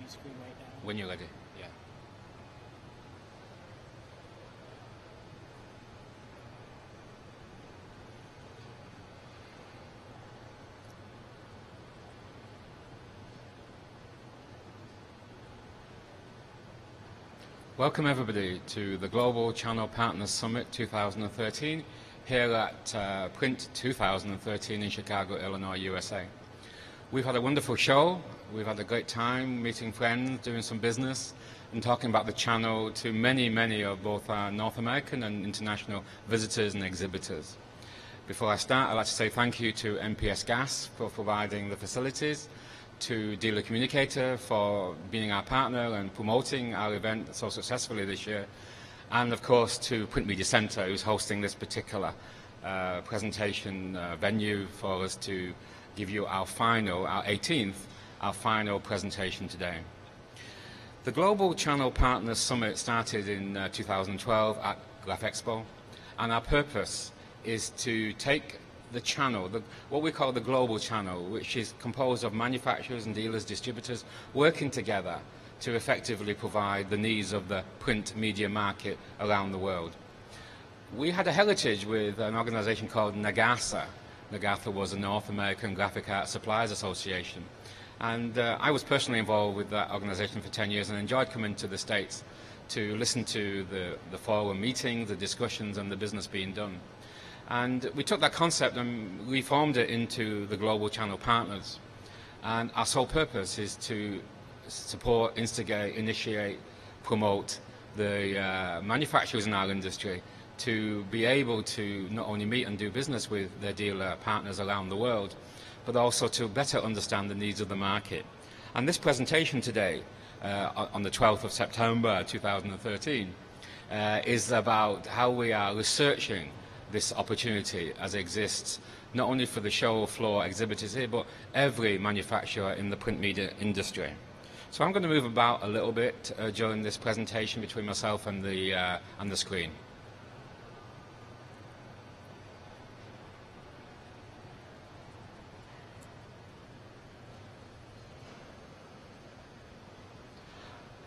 your screen right now. When you're ready, yeah. Welcome everybody to the Global Channel Partners Summit 2013 here at Print 2013 in Chicago, Illinois, USA. We've had a wonderful show. We've had a great time meeting friends, doing some business, and talking about the channel to many, many of both our North American and international visitors and exhibitors. Before I start, I'd like to say thank you to MPS Gas for providing the facilities, to Dealer Communicator for being our partner and promoting our event so successfully this year, and of course to Print Media Center, who's hosting this particular presentation venue for us to give you our 18th, our final presentation today. The Global Channel Partners Summit started in 2012 at Graph Expo, and our purpose is to take the channel, what we call the global channel, which is composed of manufacturers and dealers, distributors, working together to effectively provide the needs of the print media market around the world. We had a heritage with an organization called NAGASA. NAGASA was a North American Graphic Arts Suppliers Association. And I was personally involved with that organization for 10 years and enjoyed coming to the States to listen to the forum meetings, the discussions, and the business being done. And we took that concept and reformed it into the Global Channel Partners. And our sole purpose is to support, instigate, initiate, promote the manufacturers in our industry to be able to not only meet and do business with their dealer partners around the world, but also to better understand the needs of the market. And this presentation today, on the 12th of September 2013, is about how we are researching this opportunity as it exists, not only for the show floor exhibitors here, but every manufacturer in the print media industry. So I'm going to move about a little bit during this presentation between myself and the screen.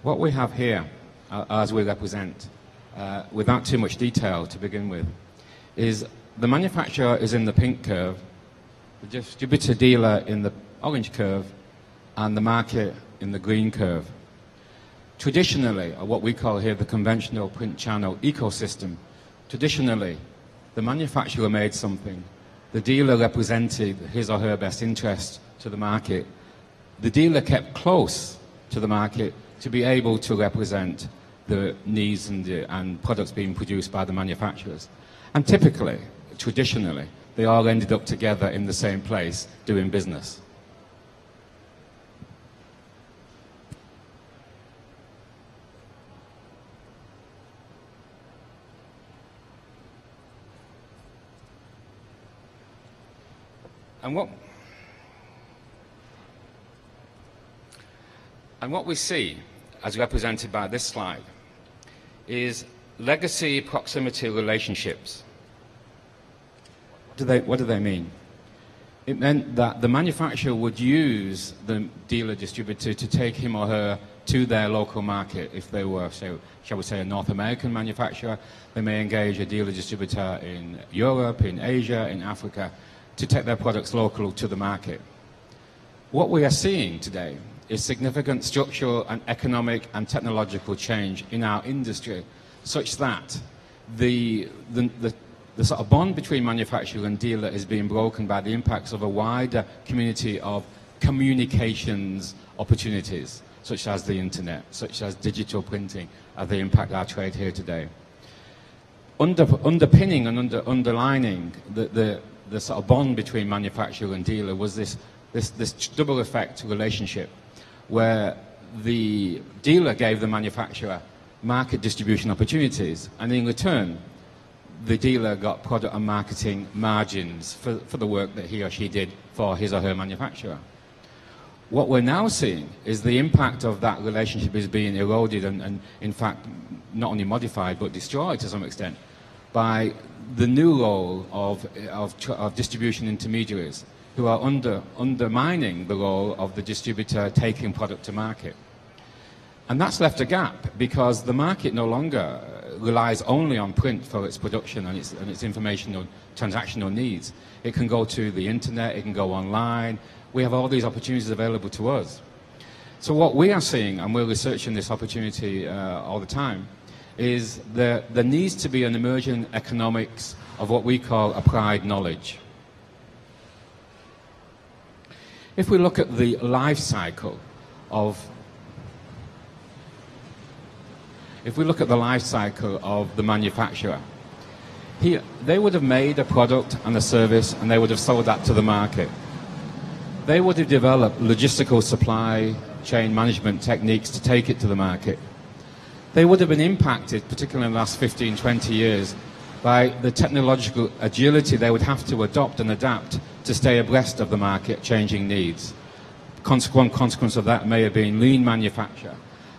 What we have here, as we represent, without too much detail to begin with, is the manufacturer is in the pink curve, the distributor dealer in the orange curve, and the market in the green curve. Traditionally, or what we call here the conventional print channel ecosystem, traditionally the manufacturer made something, the dealer represented his or her best interest to the market, the dealer kept close to the market to be able to represent the needs and products being produced by the manufacturers. And typically, traditionally, they all ended up together in the same place doing business. And what we see, as represented by this slide, is legacy proximity relationships. What do they mean? It meant that the manufacturer would use the dealer distributor to take him or her to their local market. If they were, shall we say, a North American manufacturer, they may engage a dealer distributor in Europe, in Asia, in Africa, to take their products local to the market. What we are seeing today is significant structural and economic and technological change in our industry, such that the sort of bond between manufacturer and dealer is being broken by the impacts of a wider community of communications opportunities, such as the internet, such as digital printing, as they impact our trade here today. Underpinning and underlining the sort of bond between manufacturer and dealer was this double effect relationship, where the dealer gave the manufacturer market distribution opportunities, and in return, the dealer got product and marketing margins for the work that he or she did for his or her manufacturer. What we're now seeing is the impact of that relationship is being eroded and in fact, not only modified, but destroyed to some extent by the new role of distribution intermediaries who are undermining the role of the distributor taking product to market. And that's left a gap because the market no longer relies only on print for its production and its informational, transactional needs. It can go to the internet, it can go online. We have all these opportunities available to us. So what we are seeing, and we're researching this opportunity all the time, is there needs to be an emerging economics of what we call applied knowledge. If we look at the life cycle of the manufacturer, they would have made a product and a service and they would have sold that to the market. They would have developed logistical supply chain management techniques to take it to the market. They would have been impacted, particularly in the last 15, 20 years, by the technological agility they would have to adopt and adapt to stay abreast of the market changing needs. One consequence of that may have been lean manufacture,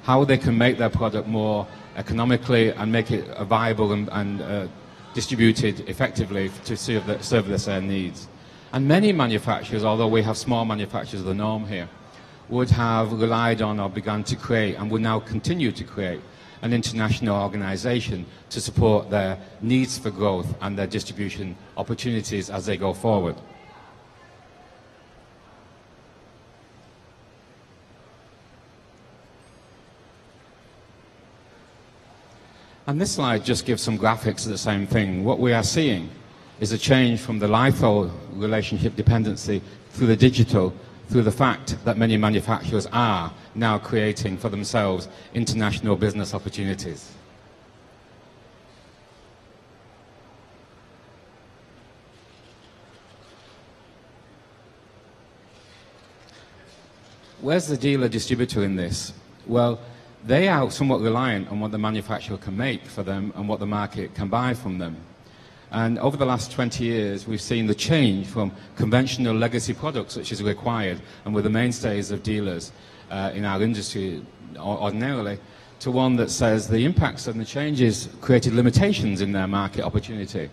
how they can make their product more economically and make it viable and distributed effectively to serve their needs. And many manufacturers, although we have small manufacturers the norm here, would have relied on or begun to create and would now continue to create an international organization to support their needs for growth and their distribution opportunities as they go forward. And this slide just gives some graphics of the same thing. What we are seeing is a change from the litho relationship dependency through the digital, through the fact that many manufacturers are now creating for themselves international business opportunities. Where's the dealer distributor in this? Well, they are somewhat reliant on what the manufacturer can make for them and what the market can buy from them. And over the last 20 years, we've seen the change from conventional legacy products, which is required and were the mainstays of dealers in our industry ordinarily, to one that says the impacts and the changes created limitations in their market opportunity.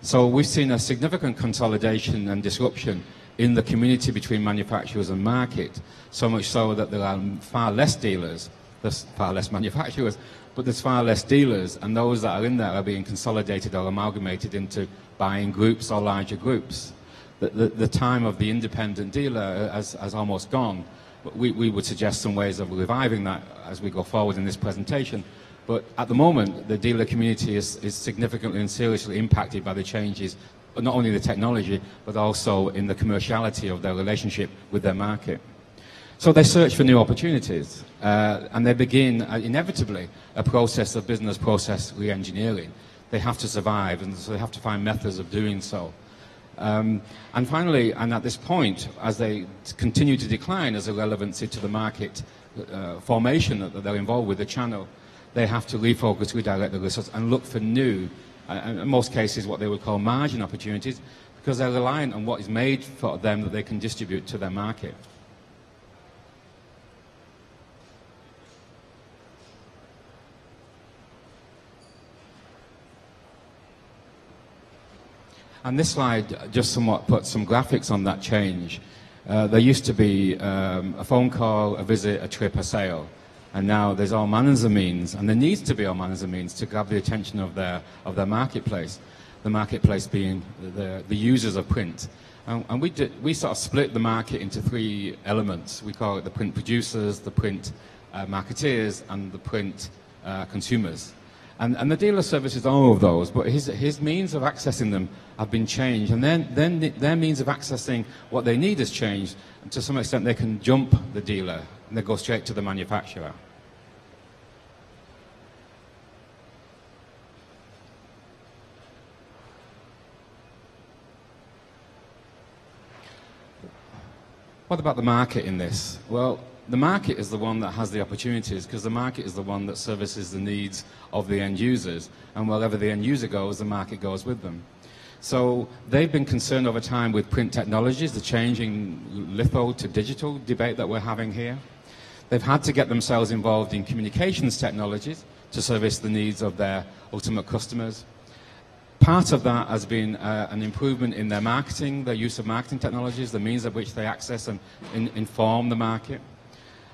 So we've seen a significant consolidation and disruption in the community between manufacturers and market, so much so that there are far less dealers, there's far less manufacturers, but there's far less dealers, and those that are in there are being consolidated or amalgamated into buying groups or larger groups. The time of the independent dealer has almost gone. But we would suggest some ways of reviving that as we go forward in this presentation. But at the moment, the dealer community is significantly and seriously impacted by the changes, not only in the technology, but also in the commerciality of their relationship with their market. So they search for new opportunities, and they begin, inevitably, a process of business process re-engineering. They have to survive, and so they have to find methods of doing so. And finally, and at this point, as they continue to decline as a relevancy to the market formation that they're involved with, the channel, they have to refocus, redirect the resources, and look for new, in most cases, what they would call margin opportunities, because they're reliant on what is made for them that they can distribute to their market. And this slide just somewhat puts some graphics on that change. There used to be a phone call, a visit, a trip, a sale. And now there's all manners of means, and there needs to be all manners of means to grab the attention of their marketplace. The marketplace being the users of print. And we sort of split the market into three elements. We call it the print producers, the print marketeers, and the print consumers. And the dealer services all of those, but his means of accessing them have been changed, and then their means of accessing what they need has changed, and to some extent they can jump the dealer and they go straight to the manufacturer. What about the market in this? Well, the market is the one that has the opportunities, because the market is the one that services the needs of the end users, and wherever the end user goes, the market goes with them. So they've been concerned over time with print technologies, the changing litho to digital debate that we're having here. They've had to get themselves involved in communications technologies to service the needs of their ultimate customers. Part of that has been an improvement in their marketing, their use of marketing technologies, the means of which they access and inform the market.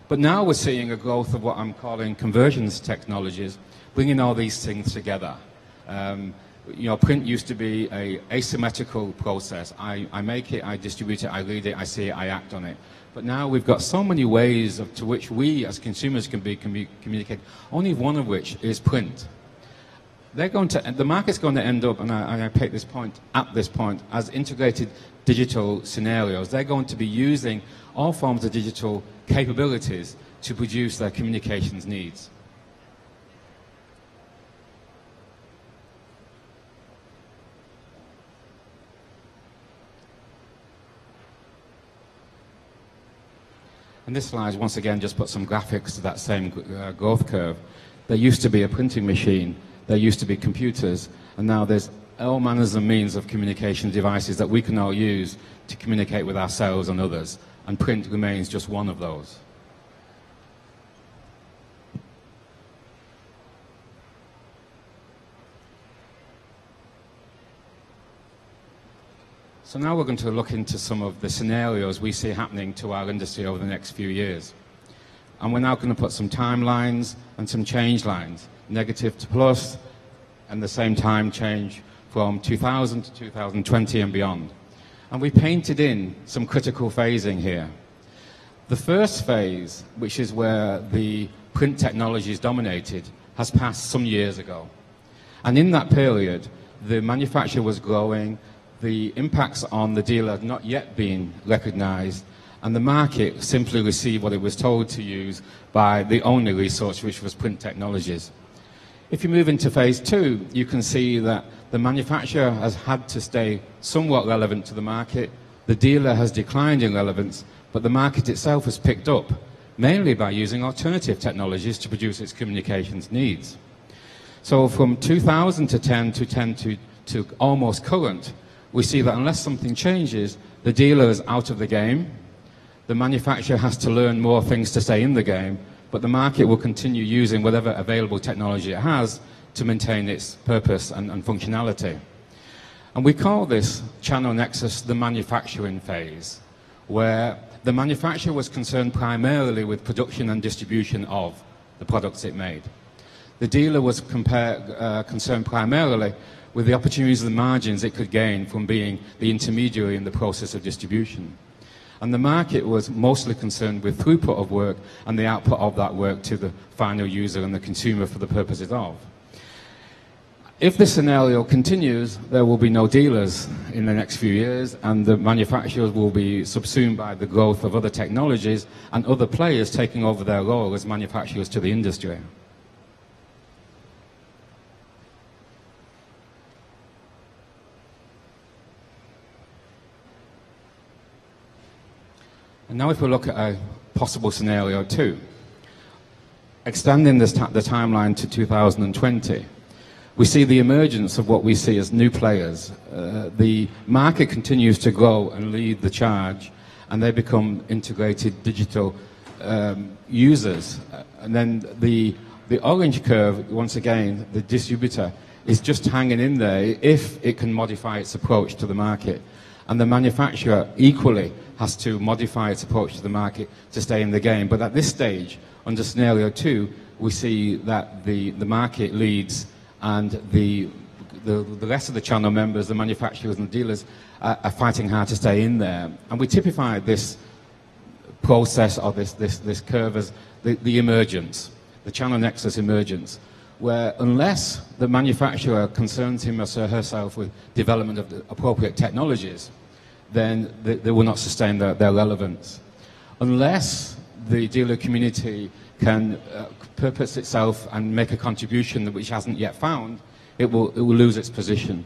But now we're seeing a growth of what I'm calling conversions technologies, bringing all these things together. You know, print used to be an asymmetrical process. I make it, I distribute it, I read it, I see it, I act on it. But now we've got so many ways to which we as consumers can be communicated, only one of which is print. The market's going to end up, and I take this point, at this point, as integrated digital scenarios. They're going to be using all forms of digital capabilities to produce their communications needs. And this slide, once again, just put some graphics to that same growth curve. There used to be a printing machine, there used to be computers, and now there's all manners and means of communication devices that we can all use to communicate with ourselves and others, and print remains just one of those. So now we're going to look into some of the scenarios we see happening to our industry over the next few years. And we're now going to put some timelines and some change lines, negative to plus, and the same time change from 2000 to 2020 and beyond. And we painted in some critical phasing here. The first phase, which is where the print technologies dominated, has passed some years ago. And in that period, the manufacturer was growing, the impacts on the dealer had not yet been recognized, and the market simply received what it was told to use by the only resource, which was print technologies. If you move into phase two, you can see that the manufacturer has had to stay somewhat relevant to the market, the dealer has declined in relevance, but the market itself has picked up, mainly by using alternative technologies to produce its communications needs. So from 2000 to 10 to almost current, we see that unless something changes, the dealer is out of the game, the manufacturer has to learn more things to stay in the game, but the market will continue using whatever available technology it has to maintain its purpose and functionality. And we call this channel nexus the manufacturing phase, where the manufacturer was concerned primarily with production and distribution of the products it made. The dealer was concerned primarily with the opportunities and margins it could gain from being the intermediary in the process of distribution. And the market was mostly concerned with throughput of work and the output of that work to the final user and the consumer for the purposes of. If this scenario continues, there will be no dealers in the next few years, and the manufacturers will be subsumed by the growth of other technologies and other players taking over their role as manufacturers to the industry. And now if we look at a possible scenario two, extending the timeline to 2020, we see the emergence of what we see as new players. The market continues to grow and lead the charge, and they become integrated digital users. And then the orange curve, once again, the distributor, is just hanging in there if it can modify its approach to the market. And the manufacturer equally has to modify its approach to the market to stay in the game. But at this stage, under scenario two, we see that the market leads, and the rest of the channel members, the manufacturers and the dealers, are fighting hard to stay in there. And we typify this process or this curve as the emergence, the channel nexus emergence, where unless the manufacturer concerns him or herself with development of the appropriate technologies, then they will not sustain their relevance. Unless the dealer community can purpose itself and make a contribution which hasn't yet found, it will lose its position.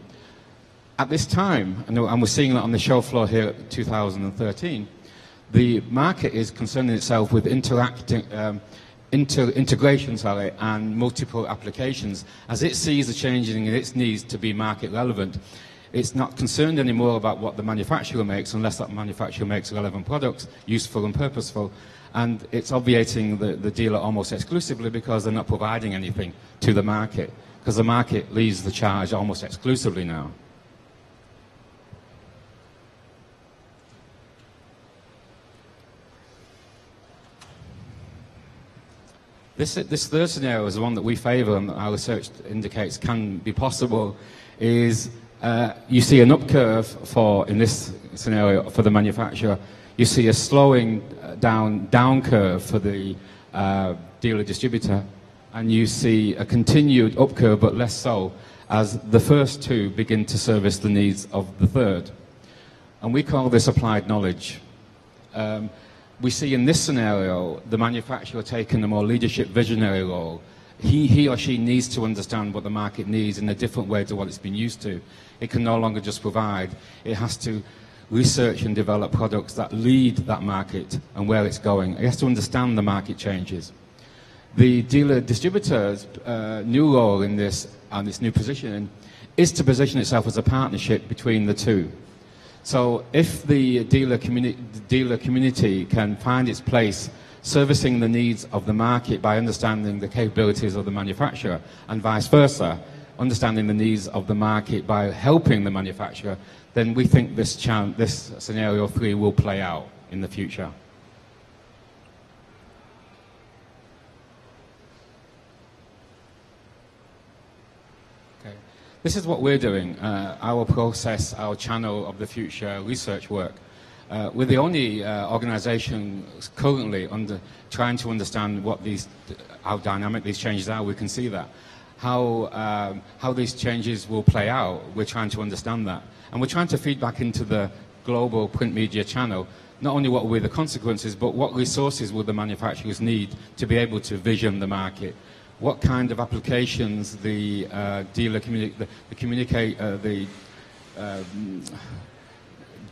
At this time, and we're seeing that on the show floor here at 2013, the market is concerning itself with integration and multiple applications. As it sees the changing in its needs to be market relevant, it's not concerned anymore about what the manufacturer makes unless that manufacturer makes relevant products, useful and purposeful. And it's obviating the dealer almost exclusively because they're not providing anything to the market, because the market leads the charge almost exclusively now. This third scenario is the one that we favour and our research indicates can be possible, is you see an up curve in this scenario for the manufacturer, you see a slowing down curve for the dealer distributor, and you see a continued up curve but less so as the first two begin to service the needs of the third. And we call this applied knowledge. We see in this scenario the manufacturer taking a more leadership visionary role. He or she needs to understand what the market needs in a different way to what it's been used to. It can no longer just provide. It has to research and develop products that lead that market and where it's going. It has to understand the market changes. The dealer distributor's new role in this and its new positioning is to position itself as a partnership between the two. So if the dealer community can find its place servicing the needs of the market by understanding the capabilities of the manufacturer, and vice versa, understanding the needs of the market by helping the manufacturer, then we think this scenario 3 will play out in the future. This is what we're doing, our process, our channel of the future research work. We're the only organization currently trying to understand how dynamic these changes are. We can see that. How these changes will play out, we're trying to understand that. And we're trying to feed back into the global print media channel, not only what will be the consequences, but what resources will the manufacturers need to be able to vision the market. What kind of applications the dealer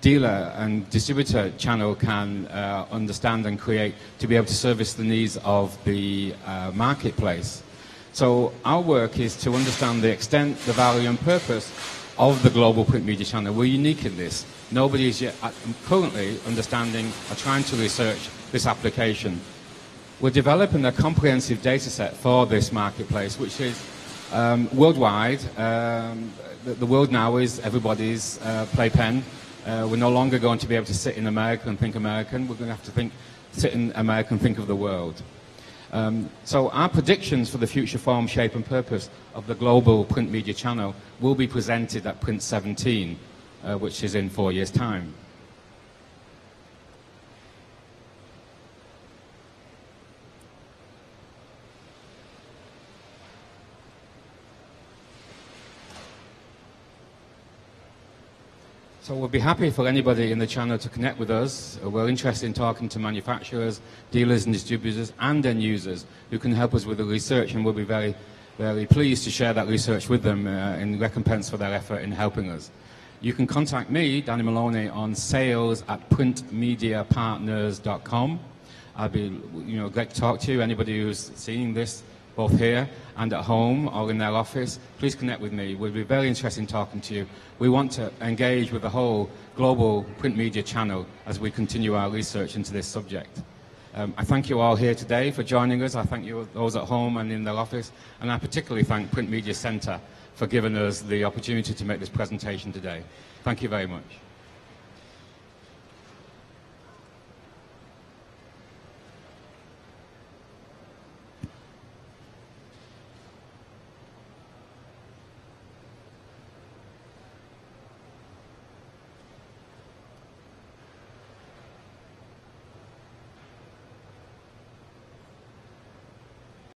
dealer and distributor channel can understand and create to be able to service the needs of the marketplace. So our work is to understand the extent, the value and purpose of the global print media channel. We're unique in this. Nobody is yet currently understanding or trying to research this application. We're developing a comprehensive data set for this marketplace, which is worldwide. The world now is everybody's playpen. We're no longer going to be able to sit in America and think American. We're going to have to sit in America and think of the world. So our predictions for the future form, shape and purpose of the global print media channel will be presented at Print 17, which is in 4 years' time. So we'll be happy for anybody in the channel to connect with us. We're interested in talking to manufacturers, dealers and distributors and end users who can help us with the research, and we'll be very, very pleased to share that research with them in recompense for their effort in helping us. You can contact me, Danny Maloney, on sales@printmediapartners.com. I'll be great to talk to you. Anybody who's seeing this, both here and at home or in their office, please connect with me. We'll be very interested in talking to you. We want to engage with the whole global print media channel as we continue our research into this subject. I thank you all here today for joining us. I thank you those at home and in their office, and I particularly thank Print Media Centre for giving us the opportunity to make this presentation today. Thank you very much.